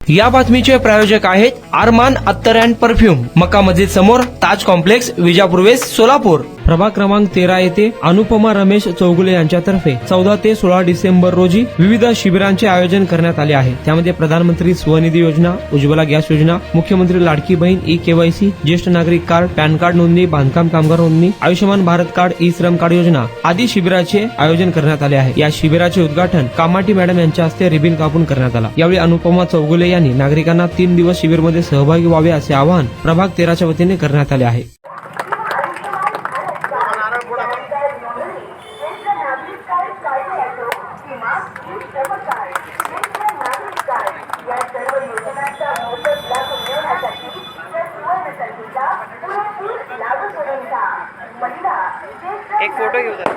या बातमीचे प्रायोजक आहेत अरमान अत्तर अँड परफ्यूम, मक्का मस्जिद समोर, ताज कॉम्प्लेक्स, विजापूर वेस्ट, सोलापूर. प्रभाग क्रमांक 13 येथे अनुपमा रमेश चौगुले यांच्यातर्फे 14 ते 16 डिसेंबर रोजी विविध शिबिरांचे आयोजन करण्यात आले आहे. त्यामध्ये प्रधानमंत्री स्वनिधी योजना, उज्ज्वला गॅस योजना, मुख्यमंत्री लाडकी बहीण, ई-केवायसी, ज्येष्ठ नागरिक कार्ड, पॅन कार्ड नोंदणी, बांधकाम कामगार नोंदणी, आयुष्यमान भारत कार्ड, ई श्रम कार्ड योजना आदी शिबिराचे आयोजन करण्यात आले आहे. या शिबिराचे उद्घाटन कामाटी मॅडम यांच्या हस्ते रिबीन कापून करण्यात आला. यावेळी अनुपमा चौगुले यांनी नागरिकांना 3 दिवस शिबिरमध्ये सहभागी व्हावे असे आवाहन प्रभाग 13च्या वतीने करण्यात आले आहे. एक फोटो घेऊ जरा.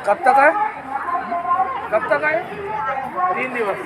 कब तक है? 3 दिवस.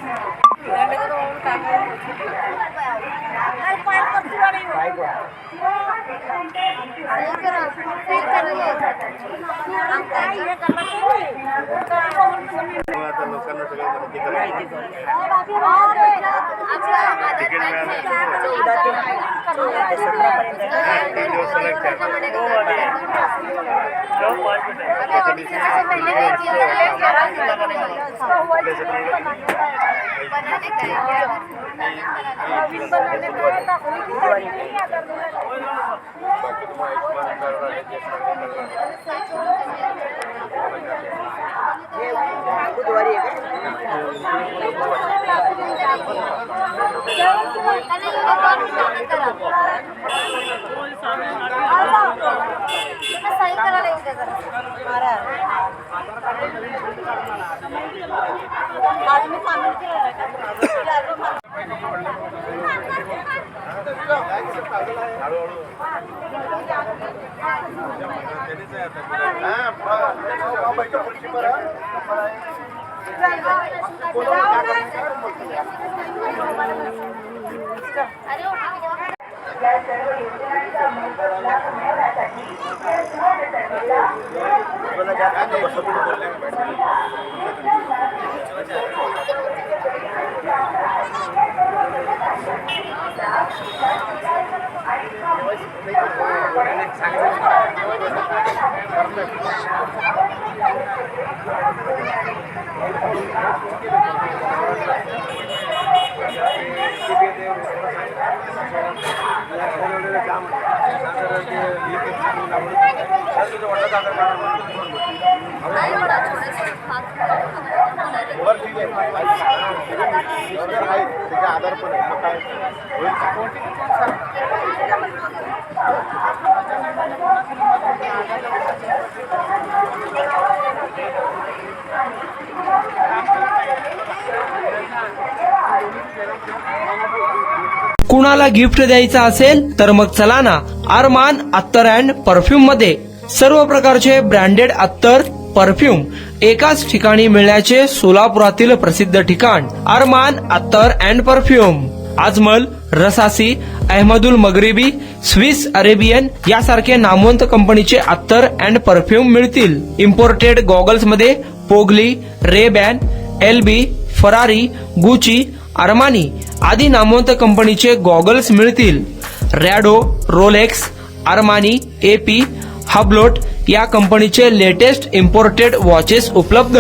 कुणाला गिफ्ट द्यायचं असेल तर मग चला ना अरमान अत्तर अँड परफ्यूम मध्ये. सर्व प्रकारचे ब्रँडेड अत्तर, परफ्यूम एकाच ठिकाणी मिळण्याचे सोलापुरातील प्रसिद्ध ठिकाण अरमान अत्तर and perfume. Ajmal, Rasasi, Ahmed Al Maghribi, Swiss Arabian यासारखे नामवंत कंपनीचे अत्तर अँड परफ्यूम मिळतील. इम्पोर्टेड गॉगल्स मध्ये पोगली, Rayban, LB, Ferrari, Gucci, Armani आदी नामवंत कंपनीचे गॉगल्स मिळतील. Rado, Rolex, Armani, AP, Hublot या कंपनीचे लेटेस्ट इम्पोर्टेड वॉचेस उपलब्ध.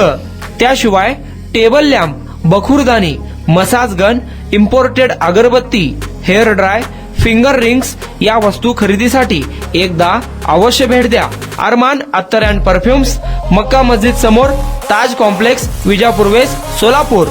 त्याशिवाय टेबल लॅम्प, बखुरदानी, मसाज गन, इम्पोर्टेड अगरबत्ती, हेअर ड्राय, फिंगर रिंग्स या वस्तू खरेदीसाठी एकदा अवश्य भेट द्या. अरमान अत्तर अँड परफ्यूम्स, मक्का मस्जिद समोर, ताज कॉम्प्लेक्स, विजापूर वेस्ट, सोलापूर.